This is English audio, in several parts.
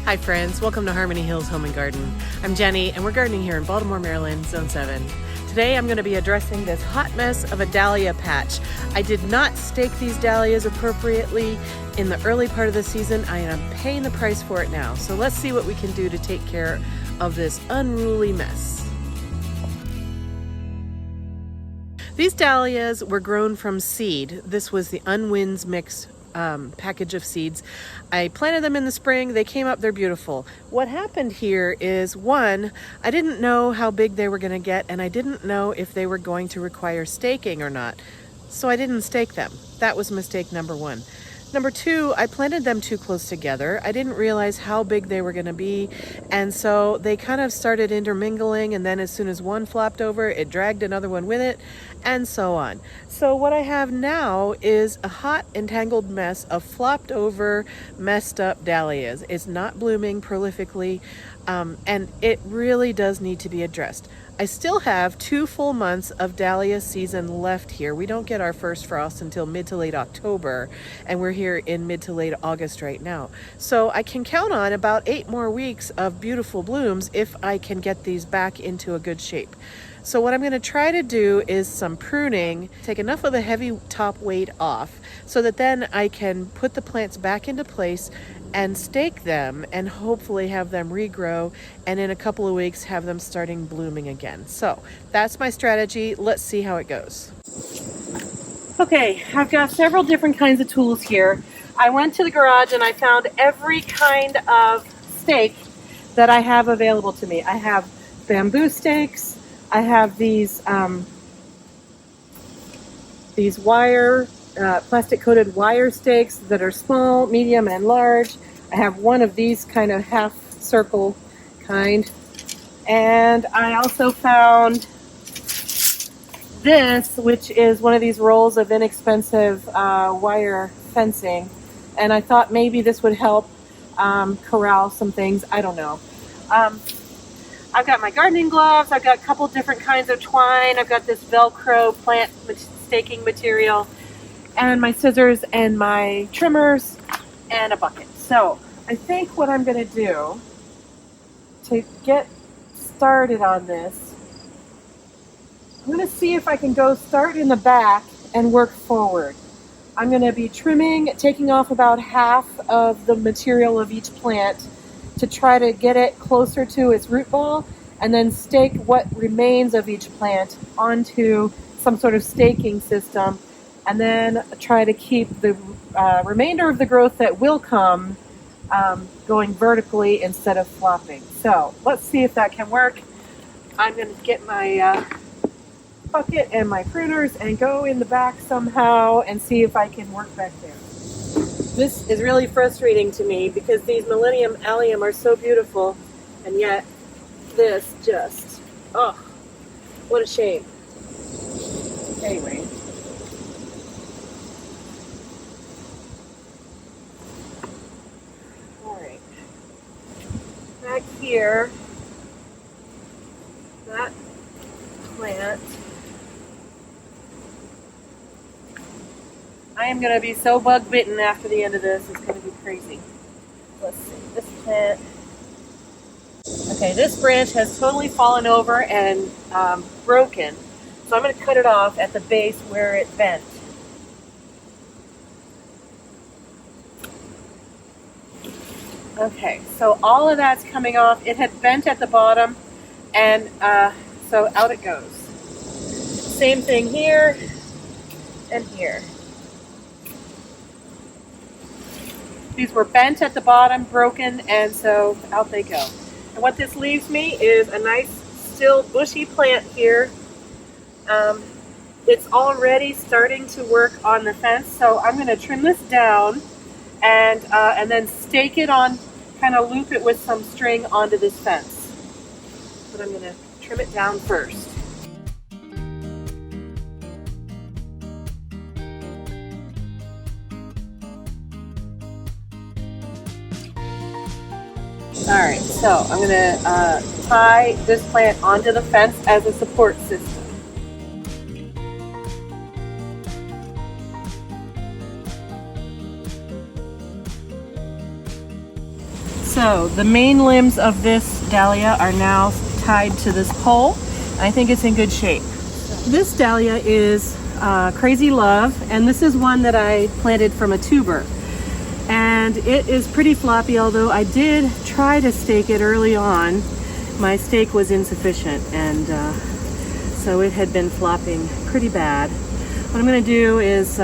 Hi friends, welcome to Harmony Hills Home and Garden. I'm Jenny and we're gardening here in Baltimore, Maryland, Zone 7. Today I'm going to be addressing this hot mess of a dahlia patch. I did not stake these dahlias appropriately in the early part of the season. I am paying the price for it now. So let's see what we can do to take care of this unruly mess. These dahlias were grown from seed. This was the Unwinds mix package of seeds. I planted them in the spring. They came up. They're beautiful. What happened here is, one, I didn't know how big they were going to get, and I didn't know if they were going to require staking or not. So I didn't stake them. That was mistake number one. Number two, I planted them too close together. I didn't realize how big they were going to be, and so they kind of started intermingling, and then as soon as one flopped over, it dragged another one with it, and so on. So what I have now is a hot, entangled mess of flopped over, messed up dahlias. It's not blooming prolifically, and it really does need to be addressed. I still have 2 full months of dahlia season left here. We don't get our first frost until mid to late October, and we're here in mid to late August right now. So I can count on about 8 more weeks of beautiful blooms if I can get these back into a good shape. So what I'm going to try to do is some pruning, take enough of the heavy top weight off so that then I can put the plants back into place and stake them and hopefully have them regrow, and in a couple of weeks have them starting blooming again. So that's my strategy. Let's see how it goes. Okay, I've got several different kinds of tools here. I went to the garage and I found every kind of stake that I have available to me. I have bamboo stakes. I have these wire, plastic-coated wire stakes that are small, medium, and large. I have one of these kind of half-circle kind. And I also found this, which is one of these rolls of inexpensive wire fencing. And I thought maybe this would help corral some things. I don't know. I've got my gardening gloves. I've got a couple different kinds of twine. I've got this Velcro plant staking material, and my scissors and my trimmers and a bucket. So I think what I'm going to do to get started on this, I'm going to see if I can go start in the back and work forward. I'm going to be trimming, taking off about half of the material of each plant to try to get it closer to its root ball, and then stake what remains of each plant onto some sort of staking system, and then try to keep the remainder of the growth that will come going vertically instead of flopping. So let's see if that can work. I'm going to get my bucket and my pruners and go in the back somehow and see if I can work back there. This is really frustrating to me because these Millennium Allium are so beautiful, and yet this just, oh, what a shame. Anyway. All right. Back here, that plant. I am going to be so bug bitten after the end of this. It's going to be crazy. Let's see. This plant. Okay, this branch has totally fallen over and broken. So I'm going to cut it off at the base where it bent. Okay, so all of that's coming off. It had bent at the bottom, and so out it goes. Same thing here and here. These were bent at the bottom, broken, and so out they go. And what this leaves me is a nice, still bushy plant here. It's already starting to work on the fence, so I'm going to trim this down and then stake it on, kind of loop it with some string onto this fence. But I'm going to trim it down first. Alright, so I'm going to tie this plant onto the fence as a support system. So the main limbs of this dahlia are now tied to this pole. I think it's in good shape. This dahlia is Crazy Love, and this is one that I planted from a tuber. And it is pretty floppy, although I did try to stake it early on. My stake was insufficient, and so it had been flopping pretty bad. What I'm going to do is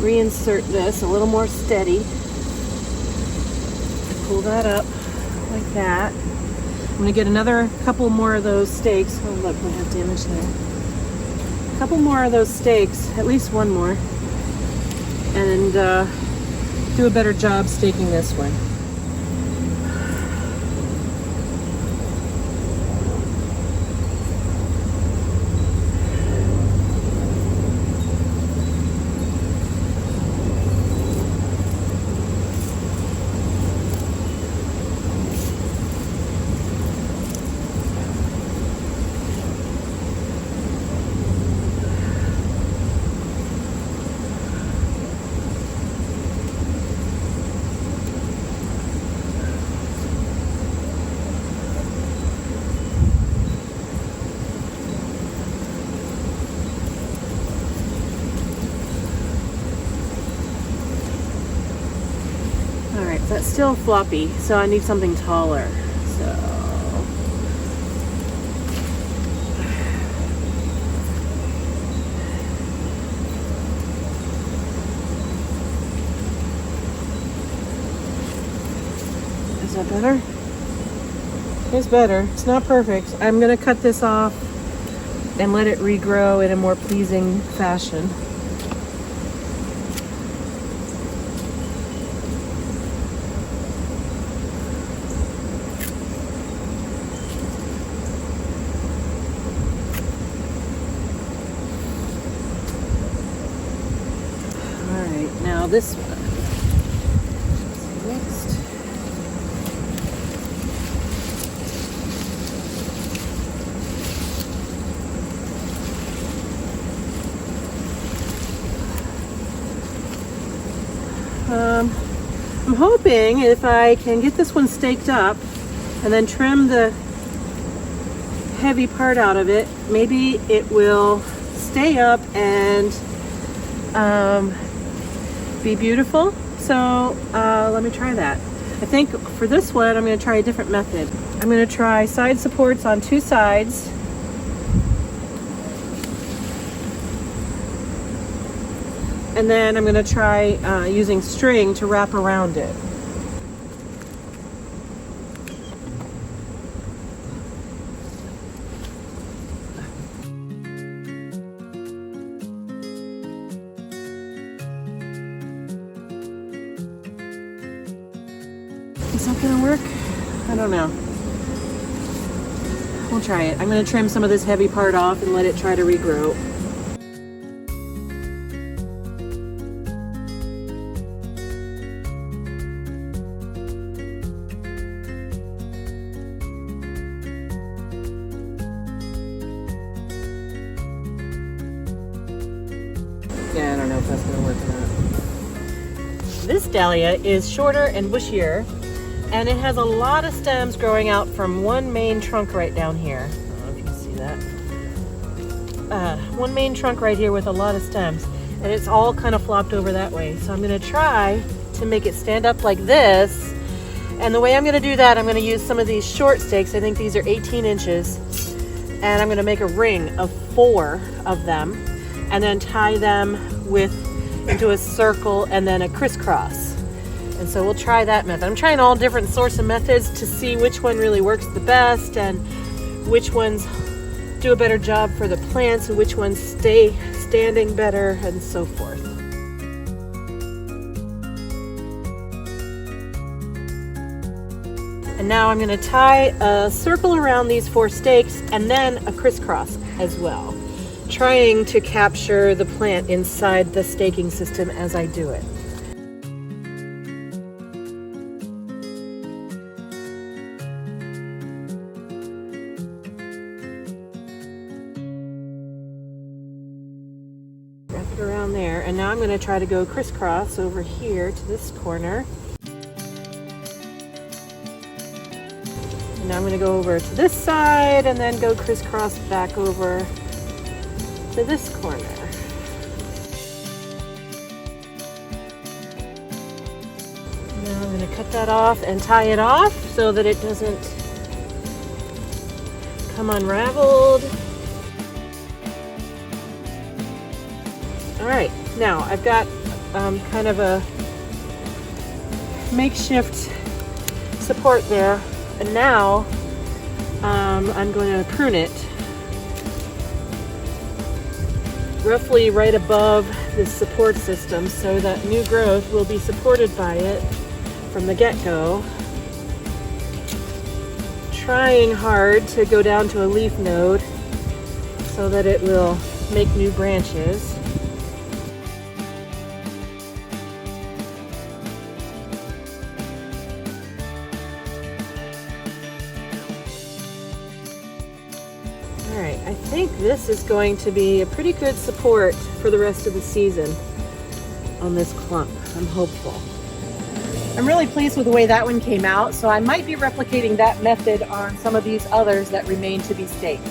reinsert this a little more steady. Pull that up like that. I'm going to get another couple more of those stakes. Oh look, we have damage there. A couple more of those stakes, at least one more, and do a better job staking this one. That's still floppy, so I need something taller. So is that better? It's better. It's not perfect. I'm gonna cut this off and let it regrow in a more pleasing fashion. Now this one. Next. I'm hoping if I can get this one staked up and then trim the heavy part out of it, maybe it will stay up and be beautiful. So let me try that. I think for this one I'm going to try a different method. I'm going to try side supports on two sides, and then I'm going to try using string to wrap around it. Is that gonna work? I don't know. We'll try it. I'm gonna trim some of this heavy part off and let it try to regrow. Yeah, I don't know if that's gonna work or not. This dahlia is shorter and bushier, and it has a lot of stems growing out from one main trunk right down here. I don't know if you can see that. One main trunk right here with a lot of stems, and it's all kind of flopped over that way. So I'm going to try to make it stand up like this, and the way I'm going to do that, I'm going to use some of these short stakes. I think these are 18 inches, and I'm going to make a ring of 4 of them, and then tie them into a circle and then a crisscross. And so we'll try that method. I'm trying all different sorts of methods to see which one really works the best and which ones do a better job for the plants and which ones stay standing better and so forth. And now I'm going to tie a circle around these 4 stakes and then a crisscross as well, trying to capture the plant inside the staking system as I do it. Around there, and now I'm going to try to go crisscross over here to this corner. Now I'm going to go over to this side and then go crisscross back over to this corner. Now I'm going to cut that off and tie it off so that it doesn't come unraveled. All right, now I've got kind of a makeshift support there, and now I'm going to prune it roughly right above this support system so that new growth will be supported by it from the get-go. Trying hard to go down to a leaf node so that it will make new branches. All right, I think this is going to be a pretty good support for the rest of the season on this clump. I'm hopeful. I'm really pleased with the way that one came out, so I might be replicating that method on some of these others that remain to be staked.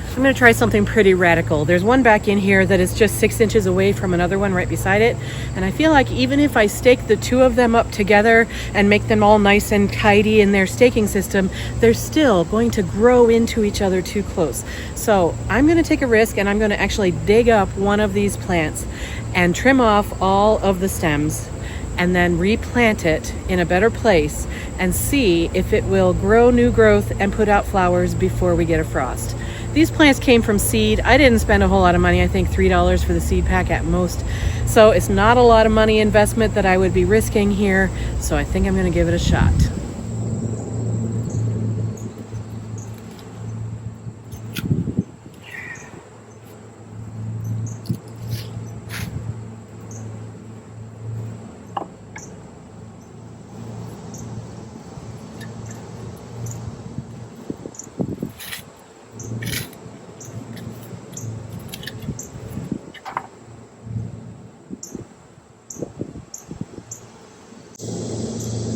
I'm going to try something pretty radical. There's one back in here that is just 6 inches away from another one right beside it, and I feel like even if I stake the two of them up together and make them all nice and tidy in their staking system, they're still going to grow into each other too close. So I'm going to take a risk, and I'm going to actually dig up one of these plants and trim off all of the stems and then replant it in a better place and see if it will grow new growth and put out flowers before we get a frost. These plants came from seed. I didn't spend a whole lot of money, I think $3 for the seed pack at most. So it's not a lot of money investment that I would be risking here. So I think I'm going to give it a shot.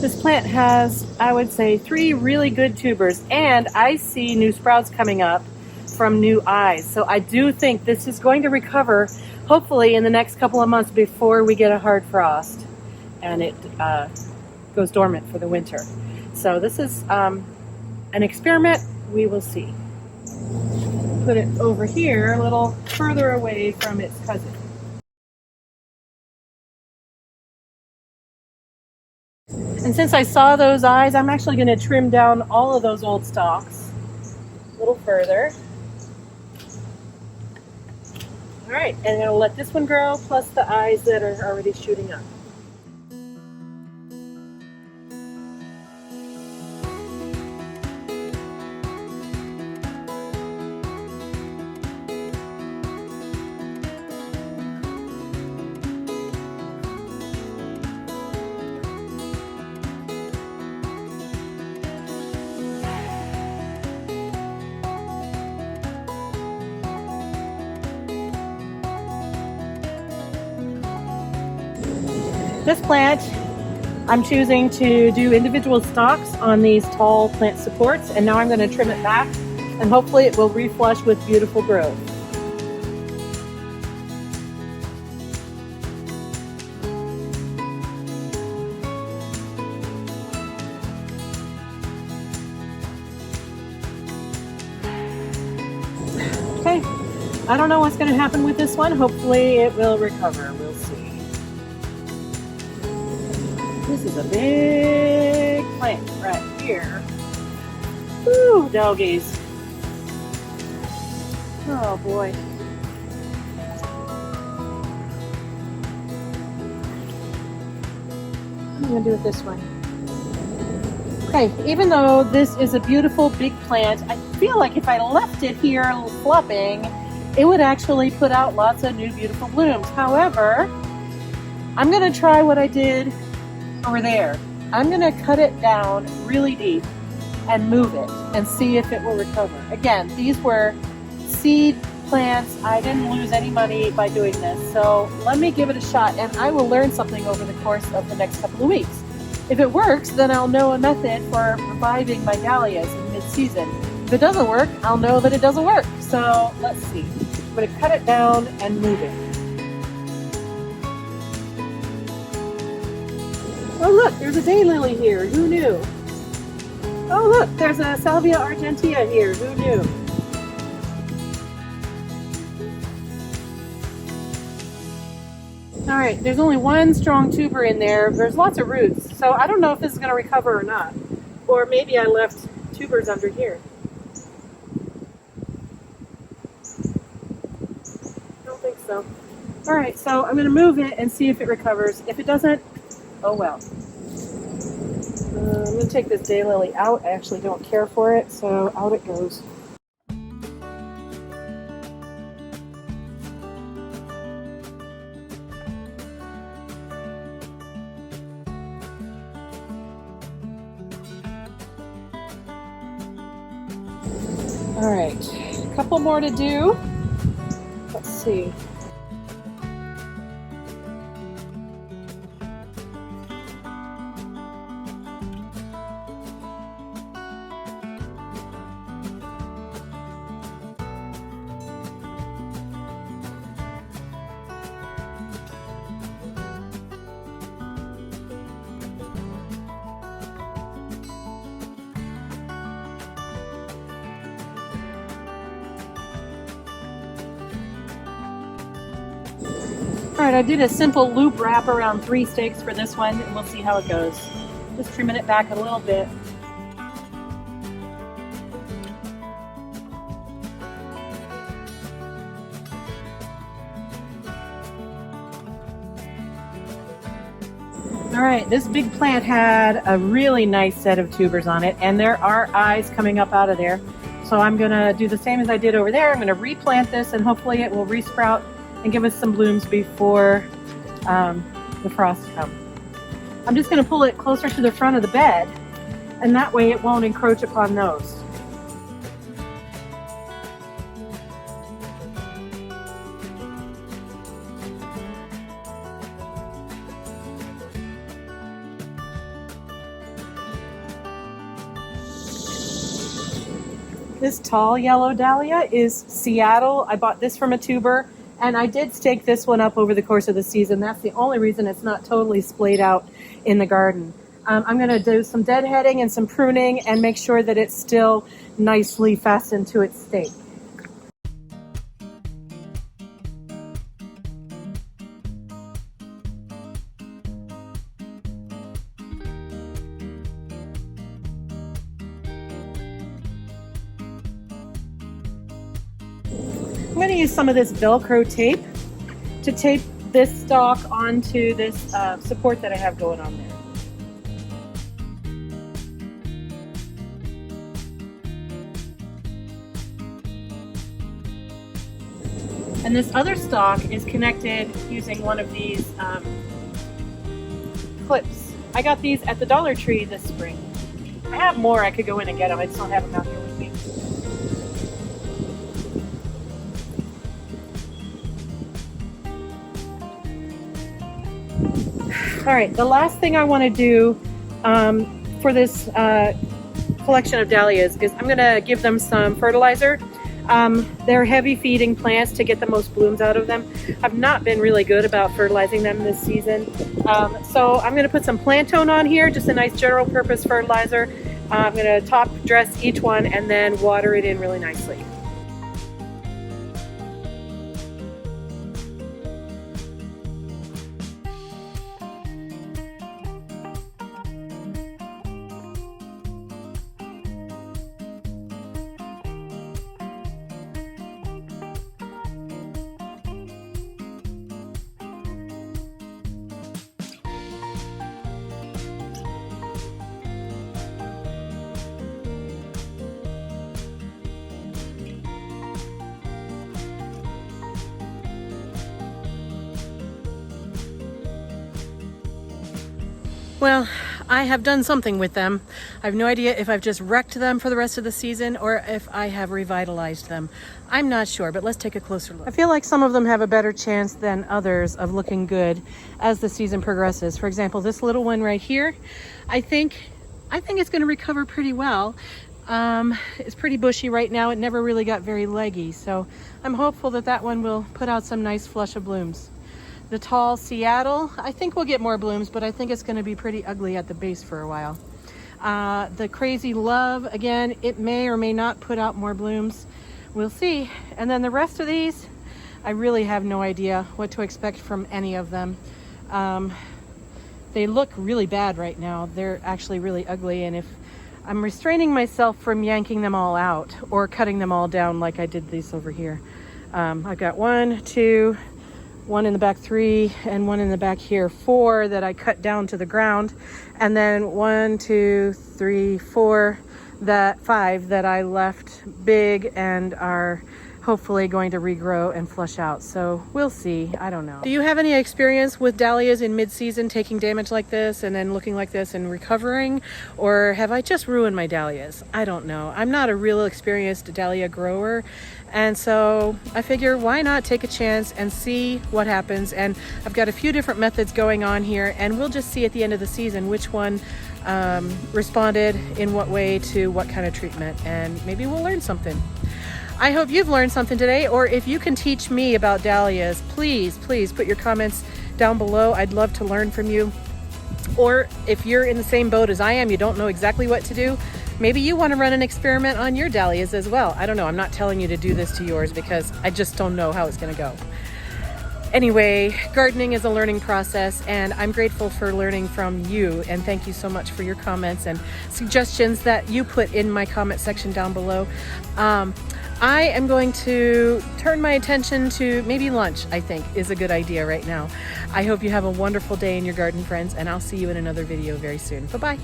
This plant has, I would say, 3 really good tubers, and I see new sprouts coming up from new eyes. So I do think this is going to recover, hopefully in the next couple of months before we get a hard frost and it goes dormant for the winter. So this is an experiment. We will see. Put it over here a little further away from its cousin. And since I saw those eyes, I'm actually going to trim down all of those old stalks a little further. All right, and I'm going to let this one grow, plus the eyes that are already shooting up. This plant, I'm choosing to do individual stalks on these tall plant supports, and now I'm going to trim it back, and hopefully it will reflush with beautiful growth. Okay, I don't know what's going to happen with this one. Hopefully it will recover. We'll see. This is a big plant right here. Woo, doggies. Oh boy. What am I going to do with this one? Okay, even though this is a beautiful big plant, I feel like if I left it here flopping, it would actually put out lots of new beautiful blooms. However, I'm going to try what I did over there. I'm going to cut it down really deep and move it and see if it will recover. Again, these were seed plants. I didn't lose any money by doing this, so let me give it a shot, and I will learn something over the course of the next couple of weeks. If it works, then I'll know a method for reviving my dahlias in mid-season. If it doesn't work, I'll know that it doesn't work. So let's see. I'm going to cut it down and move it. Oh look, there's a daylily here. Who knew? Oh look, there's a Salvia argentea here. Who knew? All right, there's only one strong tuber in there. There's lots of roots, so I don't know if this is going to recover or not. Or maybe I left tubers under here. Don't think so. All right, so I'm going to move it and see if it recovers. If it doesn't, oh well. I'm going to take this daylily out. I actually don't care for it, so out it goes. All right, a couple more to do. Let's see. All right, I did a simple loop wrap around 3 stakes for this one, and we'll see how it goes. Just trimming it back a little bit. All right, this big plant had a really nice set of tubers on it, and there are eyes coming up out of there. So I'm gonna do the same as I did over there. I'm gonna replant this, and hopefully it will resprout and give us some blooms before the frost comes. I'm just going to pull it closer to the front of the bed, and that way it won't encroach upon those. This tall yellow dahlia is Seattle. I bought this from a tuber. And I did stake this one up over the course of the season. That's the only reason it's not totally splayed out in the garden. I'm going to do some deadheading and some pruning and make sure that it's still nicely fastened to its stake. I'm going to use some of this Velcro tape to tape this stalk onto this support that I have going on there. And this other stalk is connected using one of these clips. I got these at the Dollar Tree this spring. I have more. I could go in and get them. I just don't have them out here with me. All right, the last thing I want to do for this collection of dahlias is I'm going to give them some fertilizer. They're heavy feeding plants to get the most blooms out of them. I've not been really good about fertilizing them this season. So I'm going to put some Plantone on here, just a nice general purpose fertilizer. I'm going to top dress each one and then water it in really nicely. Well, I have done something with them. I have no idea if I've just wrecked them for the rest of the season or if I have revitalized them. I'm not sure, but let's take a closer look. I feel like some of them have a better chance than others of looking good as the season progresses. For example, this little one right here, I think it's going to recover pretty well. It's pretty bushy right now. It never really got very leggy, so I'm hopeful that that one will put out some nice flush of blooms. The tall Seattle, I think we'll get more blooms, but I think it's going to be pretty ugly at the base for a while. The Crazy Love, again, it may or may not put out more blooms. We'll see. And then the rest of these, I really have no idea what to expect from any of them. They look really bad right now. They're actually really ugly, and if I'm restraining myself from yanking them all out or cutting them all down like I did these over here. I've got 1, 2, 1 in the back 3, and 1 in the back here 4 that I cut down to the ground, and then 1, 2, 3, 4, 5 that I left big and are hopefully going to regrow and flush out. So we'll see. I don't know. Do you have any experience with dahlias in mid-season taking damage like this and then looking like this and recovering? Or have I just ruined my dahlias? I don't know. I'm not a real experienced dahlia grower. And so I figure why not take a chance and see what happens. And I've got a few different methods going on here, and we'll just see at the end of the season which one responded in what way to what kind of treatment, and maybe we'll learn something. I hope you've learned something today, or if you can teach me about dahlias, please put your comments down below. I'd love to learn from you. Or if you're in the same boat as I am, you don't know exactly what to do, maybe you want to run an experiment on your dahlias as well. I don't know. I'm not telling you to do this to yours because I just don't know how it's going to go. Anyway, gardening is a learning process, and I'm grateful for learning from you, and thank you so much for your comments and suggestions that you put in my comment section down below. I am going to turn my attention to maybe lunch, I think is a good idea right now. I hope you have a wonderful day in your garden, friends, and I'll see you in another video very soon. Bye-bye.